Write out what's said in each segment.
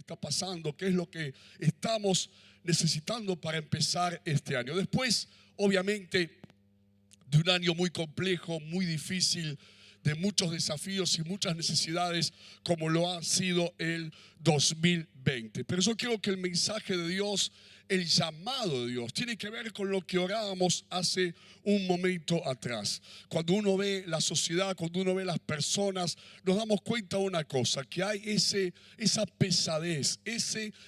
está pasando, qué es lo que estamos necesitando para empezar este año. Después, obviamente, de un año muy complejo, muy difícil, de muchos desafíos y muchas necesidades, como lo ha sido el 2020. Pero yo creo que el mensaje de Dios, el llamado de Dios, tiene que ver con lo que orábamos hace un momento atrás. Cuando uno ve la sociedad, cuando uno ve las personas, nos damos cuenta de una cosa, que hay esa pesadez,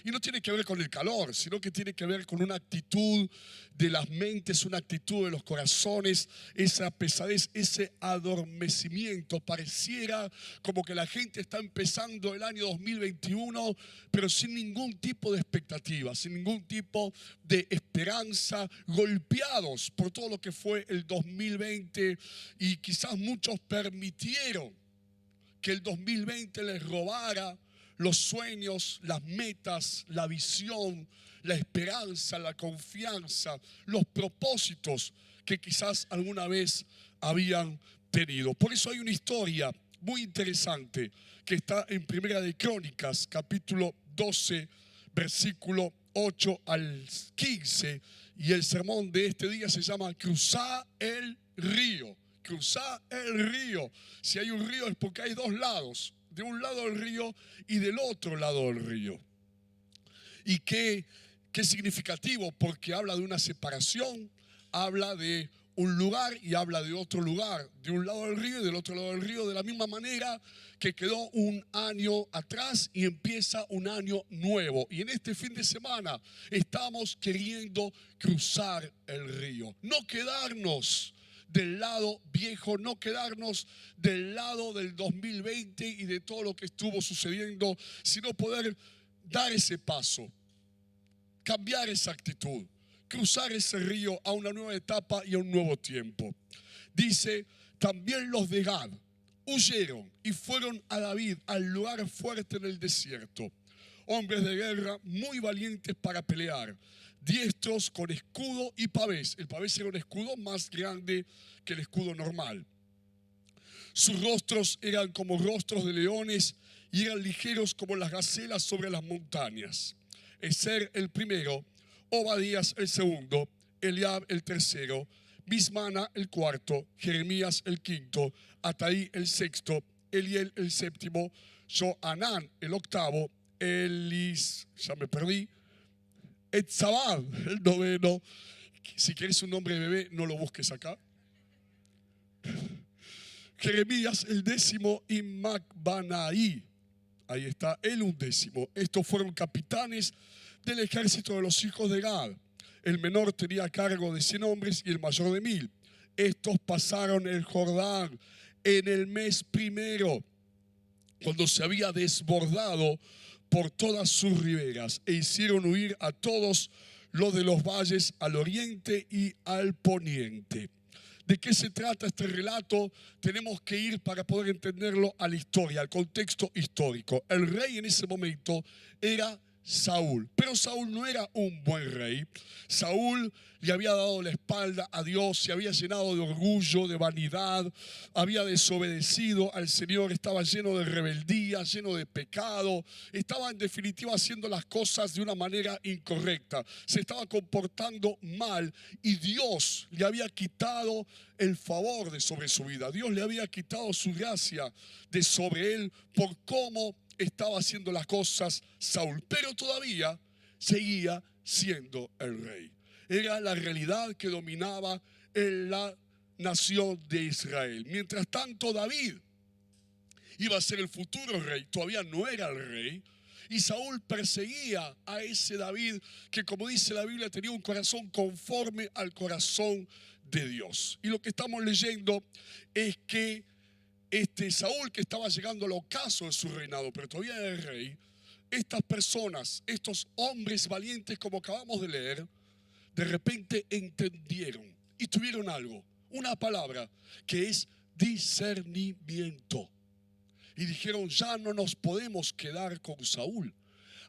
y no tiene que ver con el calor, sino que tiene que ver con una actitud de las mentes, una actitud de los corazones, esa pesadez, ese adormecimiento. Pareciera como que la gente está empezando el año 2021, pero sin ningún tipo de expectativa, sin ningún tipo de esperanza, golpeados por todo lo que fue el 2020, y quizás muchos permitieron que el 2020 les robara los sueños, las metas, la visión, la esperanza, la confianza, los propósitos que quizás alguna vez habían tenido. Por eso hay una historia muy interesante que está en Primera de Crónicas, capítulo 12, versículo 8 al 15, y el sermón de este día se llama Cruzar el río. Cruzar el río. Si hay un río es porque hay dos lados, de un lado del río y del otro lado del río. Y qué significativo, porque habla de una separación, habla de un lugar y habla de otro lugar, de un lado del río y del otro lado del río, de la misma manera que quedó un año atrás y empieza un año nuevo. Y en este fin de semana estamos queriendo cruzar el río, no quedarnos del lado viejo, no quedarnos del lado del 2020 y de todo lo que estuvo sucediendo, sino poder dar ese paso, cambiar esa actitud, cruzar ese río a una nueva etapa y a un nuevo tiempo. Dice, también los de Gad huyeron y fueron a David al lugar fuerte en el desierto, hombres de guerra muy valientes para pelear, diestros con escudo y pavés. El pavés era un escudo más grande que el escudo normal. Sus rostros eran como rostros de leones y eran ligeros como las gacelas sobre las montañas. Ezer el primero, Obadías el segundo, Eliab el tercero, Mismana el cuarto, Jeremías el quinto, Ataí el sexto, Eliel el séptimo, Joanán el octavo, Etzabad el noveno. Si quieres un nombre de bebé, no lo busques acá. Jeremías el décimo y Macbanaí, ahí está, el undécimo. Estos fueron capitanes del ejército de los hijos de Gad. El menor tenía a cargo de 100 hombres y el mayor de 1000. Estos pasaron el Jordán en el mes primero, cuando se había desbordado por todas sus riberas, e hicieron huir a todos los de los valles al oriente y al poniente. ¿De qué se trata este relato? Tenemos que ir para poder entenderlo a la historia, al contexto histórico. El rey en ese momento era Saúl, pero Saúl no era un buen rey. Saúl le había dado la espalda a Dios, se había llenado de orgullo, de vanidad, había desobedecido al Señor, estaba lleno de rebeldía, lleno de pecado, estaba en definitiva haciendo las cosas de una manera incorrecta, se estaba comportando mal y Dios le había quitado el favor de sobre su vida. Dios le había quitado su gracia de sobre él por cómo estaba haciendo las cosas Saúl, pero todavía seguía siendo el rey. Era la realidad que dominaba en la nación de Israel. Mientras tanto, David iba a ser el futuro rey, todavía no era el rey. Y Saúl perseguía a ese David que, como dice la Biblia, tenía un corazón conforme al corazón de Dios. Y lo que estamos leyendo es que Saúl, que estaba llegando al ocaso de su reinado, pero todavía era el rey, estas personas, estos hombres valientes, como acabamos de leer, de repente entendieron y tuvieron algo, una palabra que es discernimiento. Y dijeron, ya no nos podemos quedar con Saúl.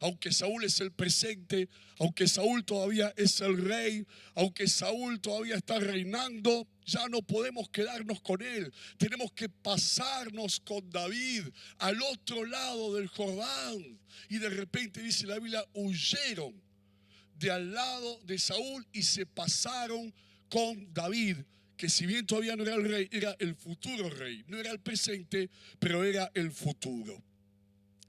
Aunque Saúl es el presente, aunque Saúl todavía es el rey, aunque Saúl todavía está reinando, ya no podemos quedarnos con él. Tenemos que pasarnos con David al otro lado del Jordán. Y de repente dice la Biblia, huyeron de al lado de Saúl y se pasaron con David, que si bien todavía no era el rey, era el futuro rey. No era el presente, pero era el futuro.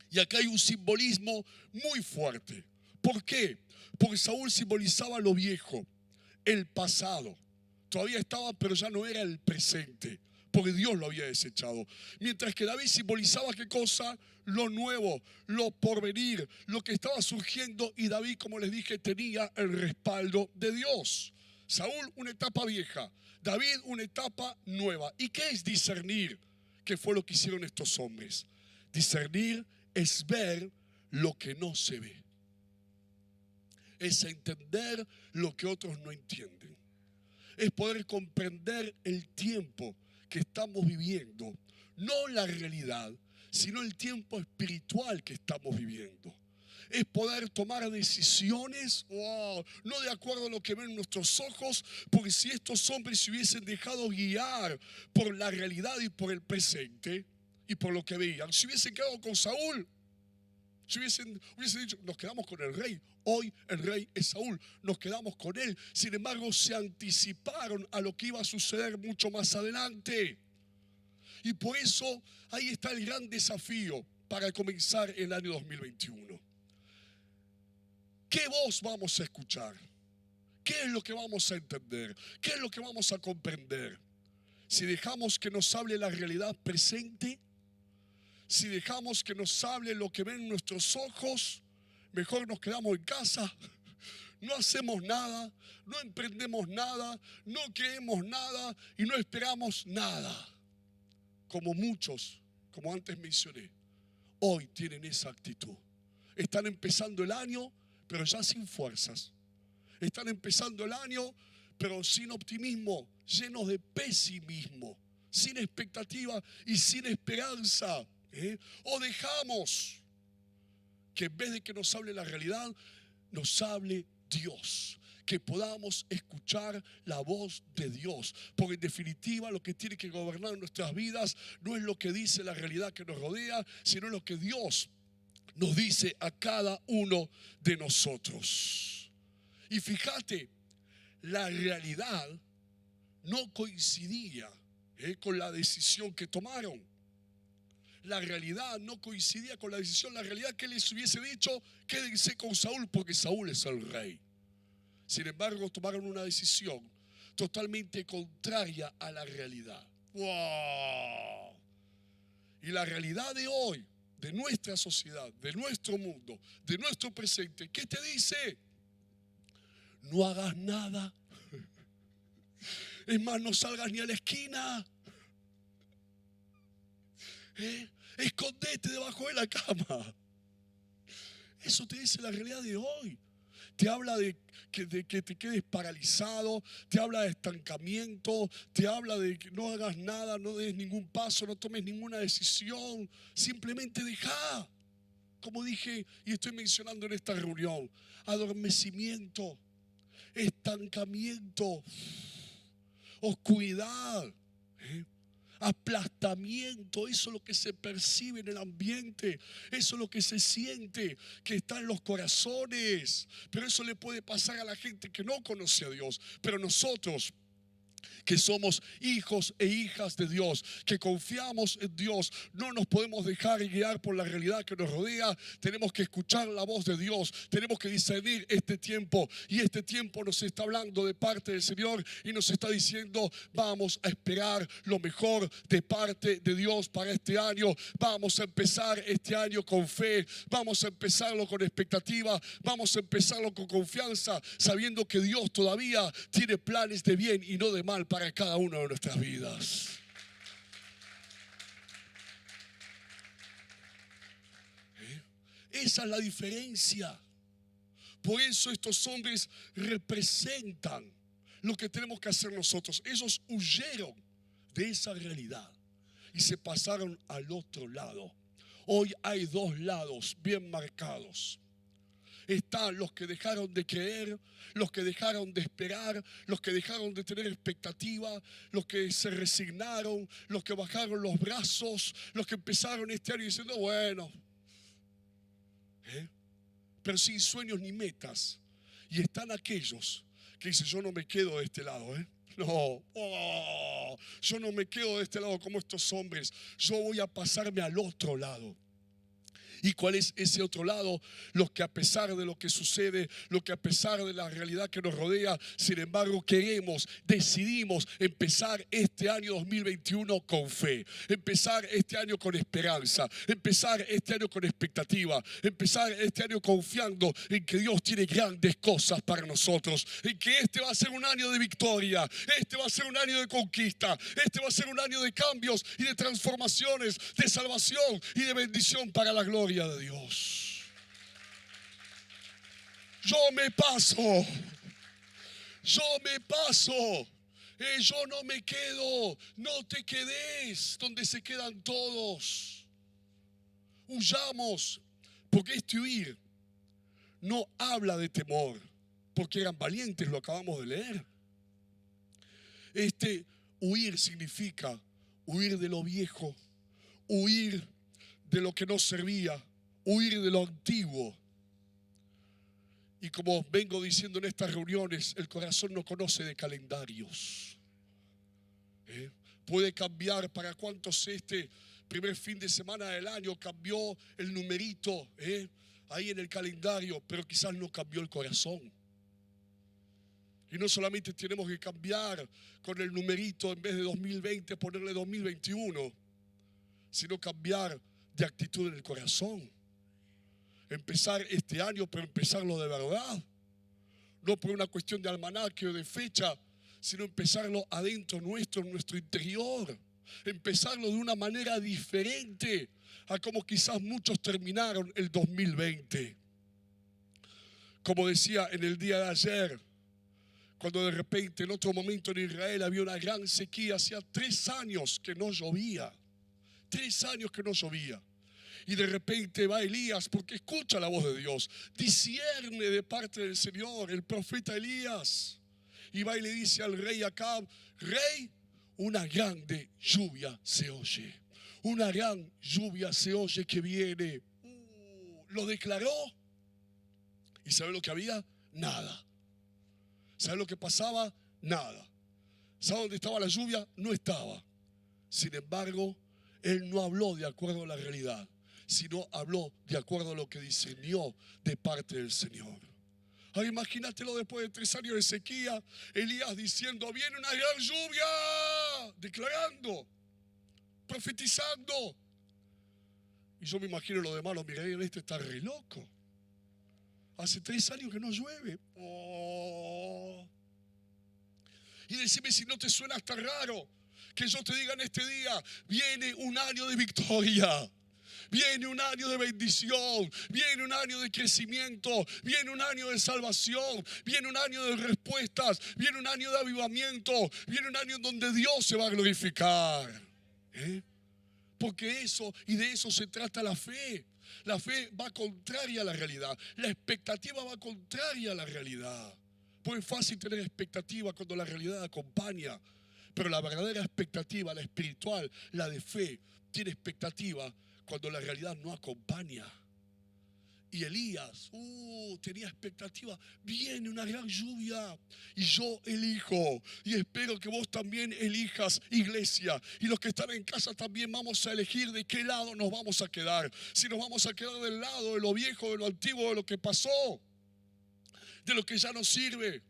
Y acá hay un simbolismo muy fuerte. ¿Por qué? Porque Saúl simbolizaba lo viejo, el pasado. Todavía estaba, pero ya no era el presente, porque Dios lo había desechado. Mientras que David simbolizaba ¿qué cosa? Lo nuevo, lo porvenir, lo que estaba surgiendo. Y David, como les dije, tenía el respaldo de Dios. Saúl, una etapa vieja. David, una etapa nueva. ¿Y qué es discernir? ¿Qué fue lo que hicieron estos hombres? Discernir es ver lo que no se ve. Es entender lo que otros no entienden. Es poder comprender el tiempo que estamos viviendo. No la realidad, sino el tiempo espiritual que estamos viviendo. Es poder tomar decisiones, no de acuerdo a lo que ven nuestros ojos, porque si estos hombres se hubiesen dejado guiar por la realidad y por el presente y por lo que veían, si hubiesen quedado con Saúl, si hubiesen dicho, nos quedamos con el rey, hoy el rey es Saúl, nos quedamos con él. Sin embargo, se anticiparon a lo que iba a suceder mucho más adelante. Y por eso ahí está el gran desafío para comenzar el año 2021. ¿Qué voz vamos a escuchar? ¿Qué es lo que vamos a entender? ¿Qué es lo que vamos a comprender? Si dejamos que nos hable la realidad presente, si dejamos que nos hable lo que ven nuestros ojos, mejor nos quedamos en casa, no hacemos nada, no emprendemos nada, no creemos nada y no esperamos nada. Como muchos, como antes mencioné, hoy tienen esa actitud. Están empezando el año, pero ya sin fuerzas. Están empezando el año, pero sin optimismo, llenos de pesimismo, sin expectativa y sin esperanza. O dejamos que en vez de que nos hable la realidad, nos hable Dios, que podamos escuchar la voz de Dios, porque en definitiva lo que tiene que gobernar nuestras vidas no es lo que dice la realidad que nos rodea, sino lo que Dios nos dice a cada uno de nosotros. Y fíjate, la realidad no coincidía con la decisión que tomaron. La realidad no coincidía con la decisión. La realidad que les hubiese dicho, quédense con Saúl porque Saúl es el rey. Sin embargo, tomaron una decisión totalmente contraria a la realidad. ¡Wow! Y la realidad de hoy, de nuestra sociedad, de nuestro mundo, de nuestro presente, ¿qué te dice? No hagas nada. Es más, no salgas ni a la esquina. Escondete debajo de la cama. Eso te dice la realidad de hoy. Te habla de que te quedes paralizado, te habla de estancamiento, te habla de que no hagas nada, no des ningún paso, no tomes ninguna decisión. Simplemente deja. Como dije y estoy mencionando en esta reunión, adormecimiento, estancamiento, oscuridad, aplastamiento. Eso es lo que se percibe en el ambiente, eso es lo que se siente, que está en los corazones. Pero eso le puede pasar a la gente que no conoce a Dios. Pero nosotros, que somos hijos e hijas de Dios, que confiamos en Dios, no nos podemos dejar guiar por la realidad que nos rodea. Tenemos que escuchar la voz de Dios, tenemos que discernir este tiempo, y este tiempo nos está hablando de parte del Señor y nos está diciendo: vamos a esperar lo mejor de parte de Dios para este año. Vamos a empezar este año con fe, vamos a empezarlo con expectativa, vamos a empezarlo con confianza, sabiendo que Dios todavía tiene planes de bien y no de mal para cada una de nuestras vidas. Esa es la diferencia. Por eso estos hombres representan lo que tenemos que hacer nosotros. Ellos huyeron de esa realidad y se pasaron al otro lado. Hoy hay dos lados bien marcados. están los que dejaron de creer, los que dejaron de esperar, los que dejaron de tener expectativa, los que se resignaron, los que bajaron los brazos, los que empezaron este año diciendo, bueno, pero sin sueños ni metas. Y están aquellos que dicen, yo no me quedo de este lado, No, yo no me quedo de este lado como estos hombres, yo voy a pasarme al otro lado. ¿Y cuál es ese otro lado? Los que a pesar de lo que sucede, lo que a pesar de la realidad que nos rodea, sin embargo decidimos empezar este año 2021 con fe, empezar este año con esperanza, empezar este año con expectativa, empezar este año confiando en que Dios tiene grandes cosas para nosotros, en que este va a ser un año de victoria, este va a ser un año de conquista, este va a ser un año de cambios y de transformaciones, de salvación y de bendición para la gloria de Dios. Yo me paso, yo no me quedo, no te quedes donde se quedan todos. Huyamos, porque este huir no habla de temor, porque eran valientes, lo acabamos de leer. Este huir significa huir de lo viejo, huir de lo que no servía, huir de lo antiguo. Y como vengo diciendo en estas reuniones, el corazón no conoce de calendarios. Puede cambiar. Para cuántos este primer fin de semana del año cambió el numerito ahí en el calendario, pero quizás no cambió el corazón. Y no solamente tenemos que cambiar con el numerito, en vez de 2020 ponerle 2021, sino cambiar de actitud en el corazón. Empezar este año, pero empezarlo de verdad. No por una cuestión de almanaque o de fecha, sino empezarlo adentro nuestro, en nuestro interior. Empezarlo de una manera diferente a como quizás muchos terminaron el 2020. Como decía en el día de ayer, cuando de repente en otro momento en Israel había una gran sequía, hacía 3 años que no llovía. 3 años que no llovía. Y de repente va Elías, porque escucha la voz de Dios, discierne de parte del Señor, el profeta Elías. Y va y le dice al rey Acab, rey, una grande lluvia se oye. Una gran lluvia se oye que viene. Lo declaró. ¿Y sabe lo que había? Nada. ¿Sabe lo que pasaba? Nada. ¿Sabe dónde estaba la lluvia? No estaba. Sin embargo, él no habló de acuerdo a la realidad, sino habló de acuerdo a lo que discernió de parte del Señor. Ahora imagínatelo después de 3 años de sequía, Elías diciendo, viene una gran lluvia, declarando, profetizando. Y yo me imagino los demás, los miré, este está re loco. Hace 3 años que no llueve. Y decime si no te suena hasta raro que yo te diga en este día, viene un año de victoria. Viene un año de bendición, viene un año de crecimiento, viene un año de salvación, viene un año de respuestas, viene un año de avivamiento, viene un año en donde Dios se va a glorificar. Porque eso, y de eso se trata la fe. La fe va contraria a la realidad, la expectativa va contraria a la realidad. Pues es fácil tener expectativa cuando la realidad acompaña, pero la verdadera expectativa, la espiritual, la de fe, tiene expectativa cuando la realidad no acompaña. Y Elías tenía expectativa. Viene una gran lluvia y yo elijo. Y espero que vos también elijas, iglesia. Y los que están en casa también vamos a elegir de qué lado nos vamos a quedar. Si nos vamos a quedar del lado de lo viejo, de lo antiguo, de lo que pasó, de lo que ya no sirve,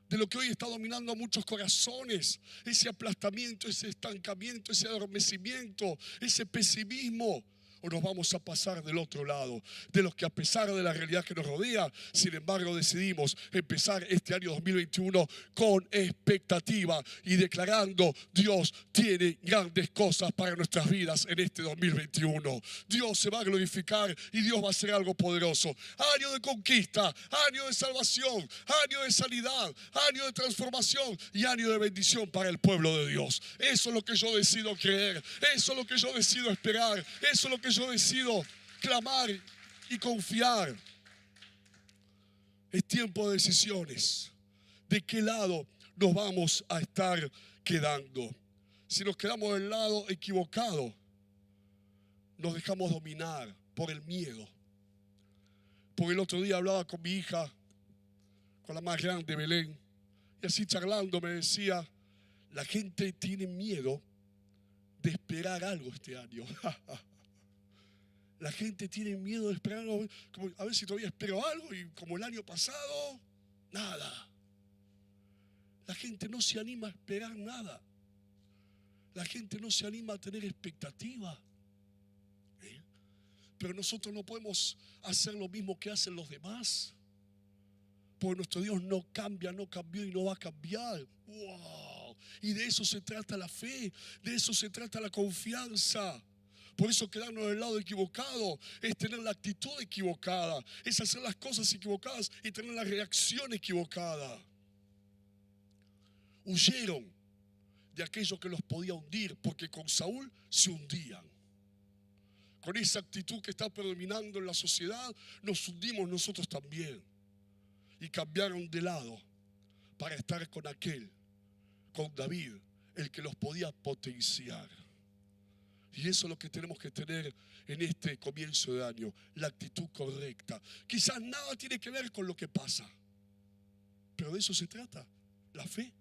de lo que hoy está dominando a muchos corazones, ese aplastamiento, ese estancamiento, ese adormecimiento, ese pesimismo. O nos vamos a pasar del otro lado, de los que a pesar de la realidad que nos rodea, sin embargo decidimos empezar este año 2021 con expectativa y declarando, Dios tiene grandes cosas para nuestras vidas en este 2021. Dios se va a glorificar y Dios va a hacer algo poderoso. Año de conquista, año de salvación, año de sanidad, año de transformación y año de bendición para el pueblo de Dios. Eso es lo que yo decido creer, eso es lo que yo decido esperar, eso es lo que yo decido clamar y confiar. Es tiempo de decisiones. ¿De qué lado nos vamos a estar quedando? Si nos quedamos del lado equivocado, nos dejamos dominar por el miedo. Porque el otro día hablaba con mi hija, con la más grande, Belén, y así charlando me decía, la gente tiene miedo de esperar algo este año. La gente tiene miedo de esperar algo, como a ver si todavía espero algo, y como el año pasado, nada. La gente no se anima a esperar nada. La gente no se anima a tener expectativa. Pero nosotros no podemos hacer lo mismo que hacen los demás. Porque nuestro Dios no cambia, no cambió y no va a cambiar. ¡Wow! Y de eso se trata la fe, de eso se trata la confianza. Por eso quedarnos del lado equivocado es tener la actitud equivocada, es hacer las cosas equivocadas y tener la reacción equivocada. Huyeron de aquello que los podía hundir, porque con Saúl se hundían. Con esa actitud que está predominando en la sociedad, nos hundimos nosotros también. Y cambiaron de lado para estar con aquel, con David, el que los podía potenciar. Y eso es lo que tenemos que tener en este comienzo de año, la actitud correcta. Quizás nada tiene que ver con lo que pasa, pero de eso se trata, la fe,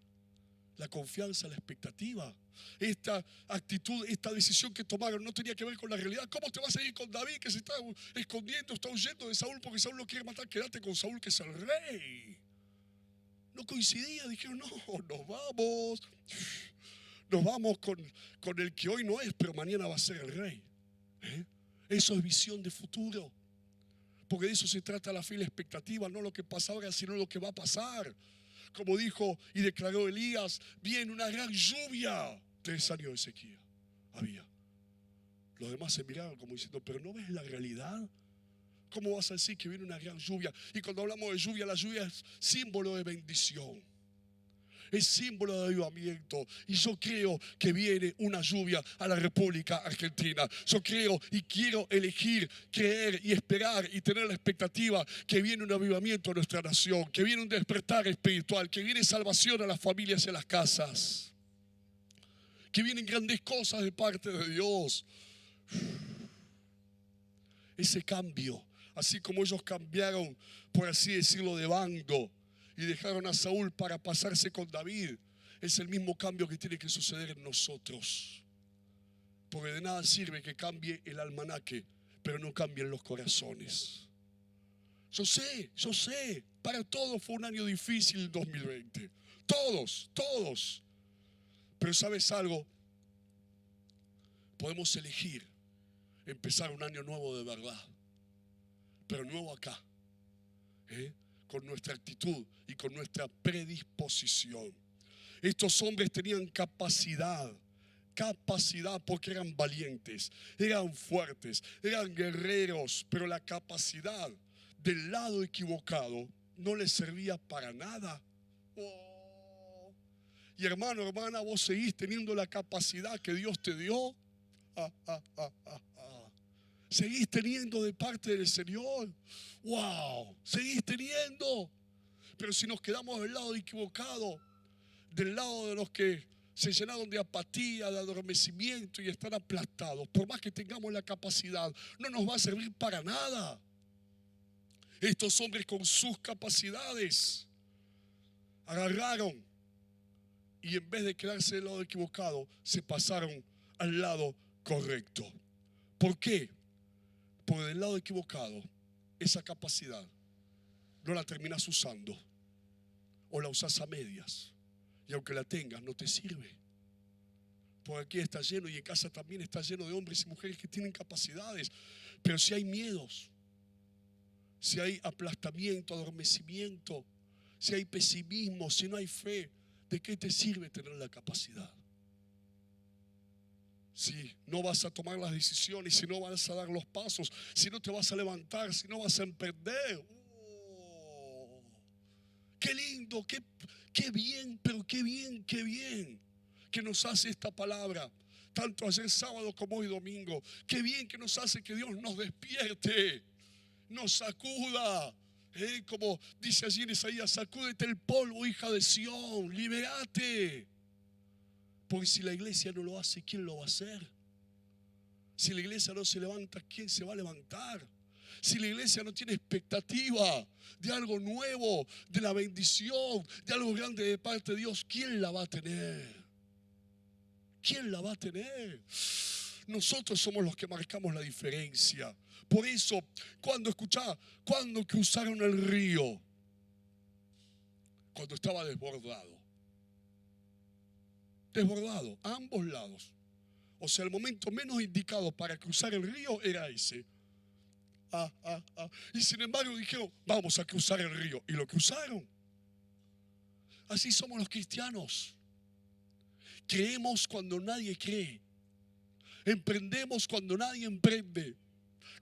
la confianza, la expectativa. Esta actitud, esta decisión que tomaron no tenía que ver con la realidad. ¿Cómo te vas a ir con David que se está escondiendo, está huyendo de Saúl porque Saúl lo quiere matar? Quédate con Saúl, que es el rey. No coincidía, dijeron no, nos vamos. Nos vamos con el que hoy no es, pero mañana va a ser el rey. Eso es visión de futuro. Porque de eso se trata la fe y la expectativa, no lo que pasa ahora, sino lo que va a pasar. Como dijo y declaró Elías, viene una gran lluvia. 3 años de sequía había. Los demás se miraron como diciendo, pero ¿no ves la realidad? ¿Cómo vas a decir que viene una gran lluvia? Y cuando hablamos de lluvia, la lluvia es símbolo de bendición. Es símbolo de avivamiento. Y yo creo que viene una lluvia a la República Argentina. Yo creo y quiero elegir, creer y esperar y tener la expectativa que viene un avivamiento a nuestra nación, que viene un despertar espiritual, que viene salvación a las familias y a las casas, que vienen grandes cosas de parte de Dios. Ese cambio, así como ellos cambiaron, por así decirlo, de bando, y dejaron a Saúl para pasarse con David, es el mismo cambio que tiene que suceder en nosotros. Porque de nada sirve que cambie el almanaque, pero no cambien los corazones. Yo sé, para todos fue un año difícil el 2020. Todos. Pero ¿sabes algo? Podemos elegir empezar un año nuevo de verdad, pero nuevo acá, con nuestra actitud y con nuestra predisposición. Estos hombres tenían capacidad porque eran valientes, eran fuertes, eran guerreros, pero la capacidad del lado equivocado no les servía para nada. Oh. Y hermano, hermana, vos seguís teniendo la capacidad que Dios te dio. Seguís teniendo de parte del Señor. Wow, seguís teniendo. Pero si nos quedamos del lado equivocado, del lado de los que se llenaron de apatía, de adormecimiento y están aplastados, por más que tengamos la capacidad, no nos va a servir para nada. Estos hombres con sus capacidades agarraron y en vez de quedarse del lado equivocado, se pasaron al lado correcto. ¿Por qué? Porque del lado equivocado, esa capacidad no la terminas usando o la usas a medias. Y aunque la tengas, no te sirve. Porque aquí está lleno y en casa también está lleno de hombres y mujeres que tienen capacidades. Pero si hay miedos, si hay aplastamiento, adormecimiento, si hay pesimismo, si no hay fe, ¿de qué te sirve tener la capacidad? Si no vas a tomar las decisiones, si no vas a dar los pasos, si no te vas a levantar, si no vas a emprender. Oh, qué lindo, qué bien, pero qué bien que nos hace esta palabra, tanto ayer sábado como hoy domingo. Qué bien que nos hace que Dios nos despierte, nos sacuda Como dice allí en Isaías, sacúdete el polvo, hija de Sión, libérate. Porque si la iglesia no lo hace, ¿quién lo va a hacer? Si la iglesia no se levanta, ¿quién se va a levantar? Si la iglesia no tiene expectativa de algo nuevo, de la bendición, de algo grande de parte de Dios, ¿quién la va a tener? ¿Quién la va a tener? Nosotros somos los que marcamos la diferencia. Por eso, cuando cruzaron el río, cuando estaba desbordado a ambos lados. O sea, el momento menos indicado para cruzar el río era ese. Y sin embargo dijeron, vamos a cruzar el río. Y lo cruzaron. Así somos los cristianos. Creemos cuando nadie cree. Emprendemos cuando nadie emprende.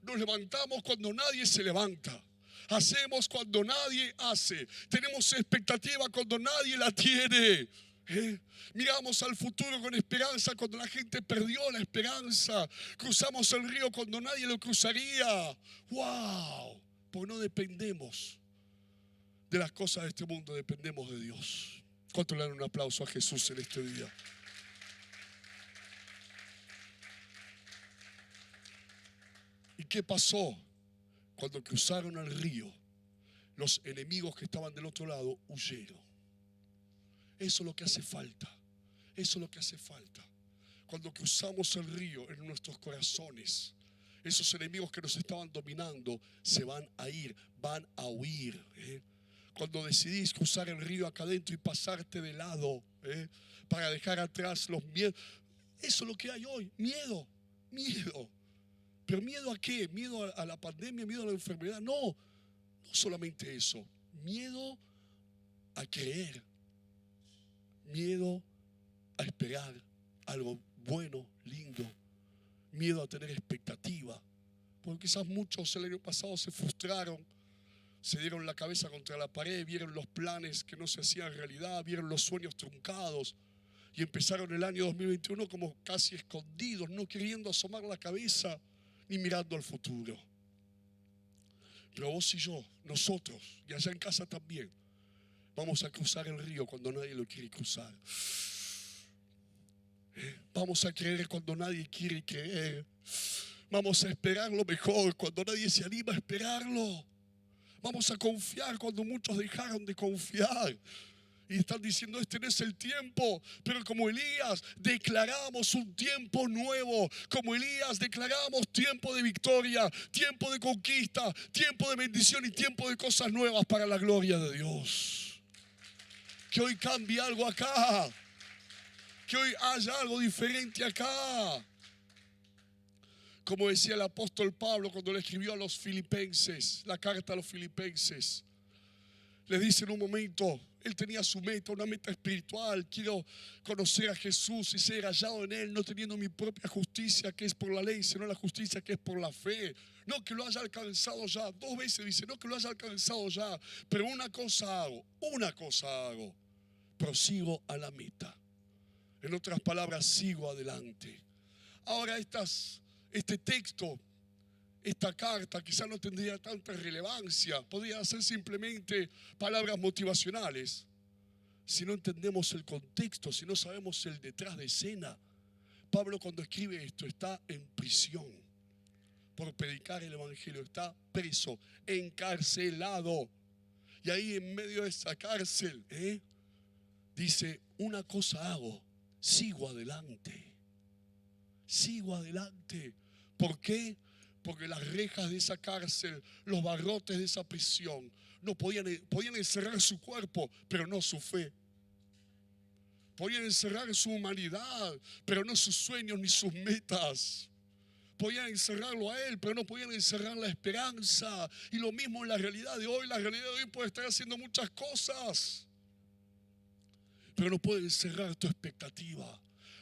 Nos levantamos cuando nadie se levanta. Hacemos cuando nadie hace. Tenemos expectativa cuando nadie la tiene. Miramos al futuro con esperanza cuando la gente perdió la esperanza. Cruzamos el río cuando nadie lo cruzaría. ¡Wow! Porque no dependemos de las cosas de este mundo, dependemos de Dios. ¿Cuánto le dan un aplauso a Jesús en este día? ¿Y qué pasó? Cuando cruzaron el río, los enemigos que estaban del otro lado huyeron. Eso es lo que hace falta. Eso es lo que hace falta. Cuando cruzamos el río en nuestros corazones, esos enemigos que nos estaban dominando se van a ir, van a huir. Cuando decidís cruzar el río acá adentro y pasarte de lado, para dejar atrás los miedos. Eso es lo que hay hoy. Miedo. ¿Pero miedo a qué? ¿Miedo a la pandemia? ¿Miedo a la enfermedad? No solamente eso. Miedo a creer. Miedo a esperar algo bueno, lindo. Miedo a tener expectativa. Porque quizás muchos el año pasado se frustraron, se dieron la cabeza contra la pared, vieron los planes que no se hacían realidad, vieron los sueños truncados y empezaron el año 2021 como casi escondidos, no queriendo asomar la cabeza ni mirando al futuro. Pero vos y yo, nosotros, y allá en casa también, vamos a cruzar el río cuando nadie lo quiere cruzar. Vamos a creer cuando nadie quiere creer. Vamos a esperar lo mejor cuando nadie se anima a esperarlo. Vamos a confiar cuando muchos dejaron de confiar. Y están diciendo, este no es el tiempo. Pero como Elías, declaramos un tiempo nuevo. Como Elías, declaramos tiempo de victoria, tiempo de conquista, tiempo de bendición y tiempo de cosas nuevas para la gloria de Dios. Que hoy cambie algo acá. Que hoy haya algo diferente acá. Como decía el apóstol Pablo cuando le escribió a los filipenses, la carta a los filipenses. Les dice en un momento, él tenía su meta, una meta espiritual. Quiero conocer a Jesús y ser hallado en Él, no teniendo mi propia justicia que es por la ley, sino la justicia que es por la fe. No que lo haya alcanzado ya. 2 veces dice, no que lo haya alcanzado ya. Pero una cosa hago, prosigo a la meta. En otras palabras, sigo adelante. Ahora este texto, esta carta quizás no tendría tanta relevancia, podría ser simplemente palabras motivacionales. Si no entendemos el contexto, si no sabemos el detrás de escena. Pablo cuando escribe esto está en prisión por predicar el evangelio, está preso, encarcelado. Y ahí en medio de esa cárcel, dice, una cosa hago, sigo adelante. Sigo adelante. ¿Por qué? Porque las rejas de esa cárcel, los barrotes de esa prisión, no podían encerrar su cuerpo, pero no su fe. Podían encerrar su humanidad, pero no sus sueños ni sus metas. Podían encerrarlo a él, pero no podían encerrar la esperanza. Y lo mismo en la realidad de hoy. La realidad de hoy puede estar haciendo muchas cosas, pero no puede encerrar tu expectativa.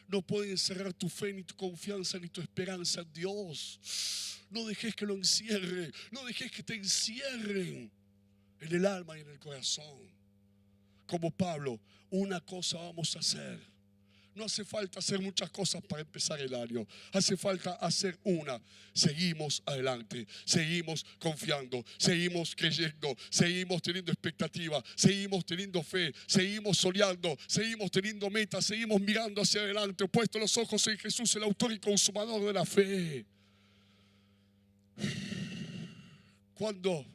No puede encerrar tu fe, ni tu confianza, ni tu esperanza en Dios. No dejes que lo encierre. No dejes que te encierren en el alma y en el corazón. Como Pablo, una cosa vamos a hacer. No hace falta hacer muchas cosas para empezar el año. Hace falta hacer una. Seguimos adelante, seguimos confiando, seguimos creyendo, seguimos teniendo expectativa, seguimos teniendo fe, seguimos soñando, seguimos teniendo metas, seguimos mirando hacia adelante, puesto los ojos en Jesús, el autor y consumador de la fe. Cuando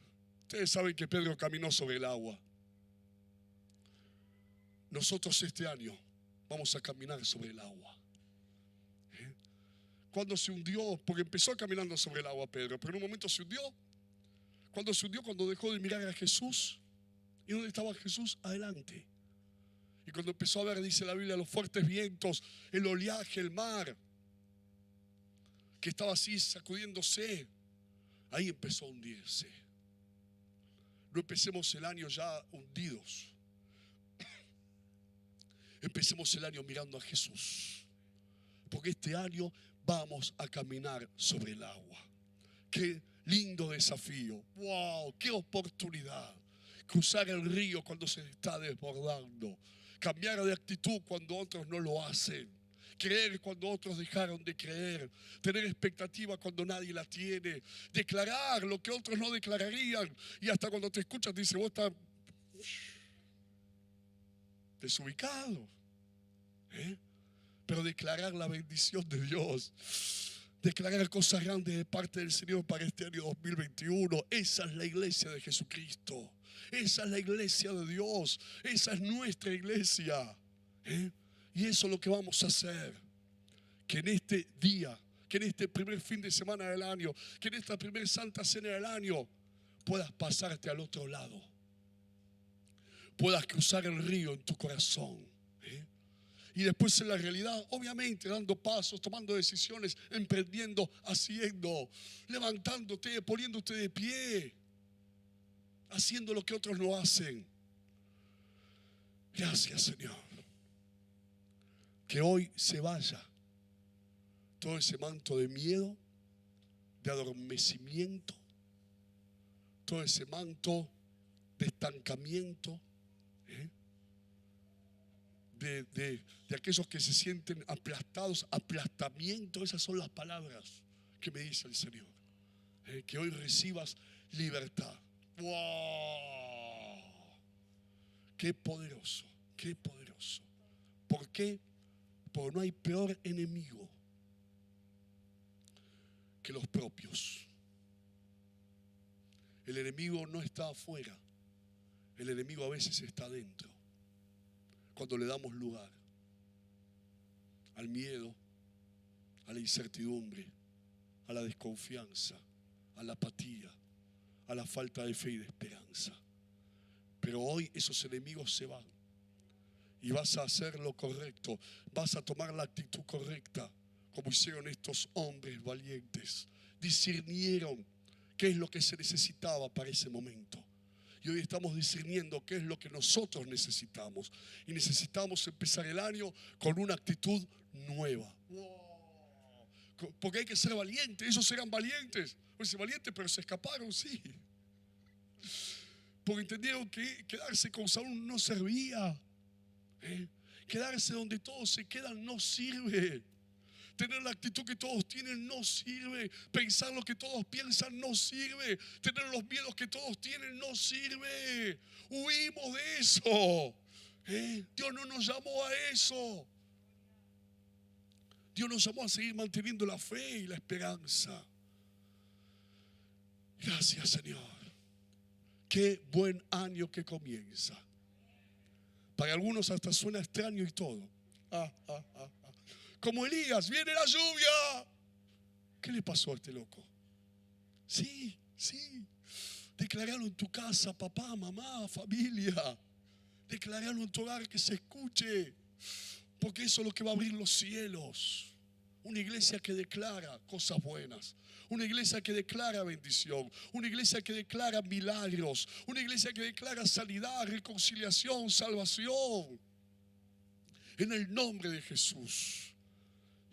ustedes saben que Pedro caminó sobre el agua, nosotros este año vamos a caminar sobre el agua. Cuando se hundió, porque empezó caminando sobre el agua Pedro, pero en un momento se hundió. Cuando se hundió, cuando dejó de mirar a Jesús. ¿Y dónde estaba Jesús? Adelante. Y cuando empezó a ver, dice la Biblia, los fuertes vientos, el oleaje, el mar, que estaba así sacudiéndose, ahí empezó a hundirse. No empecemos el año ya hundidos. Empecemos el año mirando a Jesús, porque este año vamos a caminar sobre el agua. Qué lindo desafío. ¡Wow! ¡Qué oportunidad! Cruzar el río cuando se está desbordando. Cambiar de actitud cuando otros no lo hacen. Creer cuando otros dejaron de creer. Tener expectativa cuando nadie la tiene. Declarar lo que otros no declararían. Y hasta cuando te escuchas te dice, vos estás desubicado. Pero declarar la bendición de Dios, declarar cosas grandes de parte del Señor para este año 2021. Esa es la iglesia de Jesucristo. Esa es la iglesia de Dios. Esa es nuestra iglesia. Y eso es lo que vamos a hacer. Que en este día, que en este primer fin de semana del año, que en esta primera santa cena del año, puedas pasarte al otro lado. Puedas cruzar el río en tu corazón. Y después en la realidad, obviamente, dando pasos, tomando decisiones, emprendiendo, haciendo, levantándote, poniéndote de pie, haciendo lo que otros no hacen. Gracias, Señor. Que hoy se vaya todo ese manto de miedo, de adormecimiento, todo ese manto de estancamiento, de aquellos que se sienten aplastados, aplastamiento. Esas son las palabras que me dice el Señor. Que hoy recibas libertad. ¡Wow! ¡Qué poderoso! ¡Qué poderoso! ¿Por qué? Porque no hay peor enemigo que los propios. El enemigo no está afuera. El enemigo a veces está adentro. Cuando le damos lugar al miedo, a la incertidumbre, a la desconfianza, a la apatía, a la falta de fe y de esperanza. Pero hoy esos enemigos se van y vas a hacer lo correcto, vas a tomar la actitud correcta, como hicieron estos hombres valientes. Discernieron qué es lo que se necesitaba para ese momento. Y hoy estamos discerniendo qué es lo que nosotros necesitamos. Y necesitamos empezar el año con una actitud nueva. Wow. Porque hay que ser valientes. Ellos eran valientes. Pues valientes, pero se escaparon, sí. Porque entendieron que quedarse con Saúl no servía. Quedarse donde todos se quedan no sirve. Tener la actitud que todos tienen no sirve. Pensar lo que todos piensan no sirve. Tener los miedos que todos tienen no sirve. Huimos de eso. Dios no nos llamó a eso. Dios nos llamó a seguir manteniendo la fe y la esperanza. Gracias, Señor. Qué buen año que comienza. Para algunos hasta suena extraño y todo. Como Elías, viene la lluvia. ¿Qué le pasó a este loco? Sí. Declaralo en tu casa, papá, mamá, familia. Declaralo en tu hogar, que se escuche. Porque eso es lo que va a abrir los cielos. Una iglesia que declara cosas buenas. Una iglesia que declara bendición. Una iglesia que declara milagros. Una iglesia que declara sanidad, reconciliación, salvación. En el nombre de Jesús.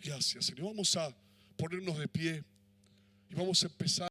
Gracias, Señor. Vamos a ponernos de pie y vamos a empezar.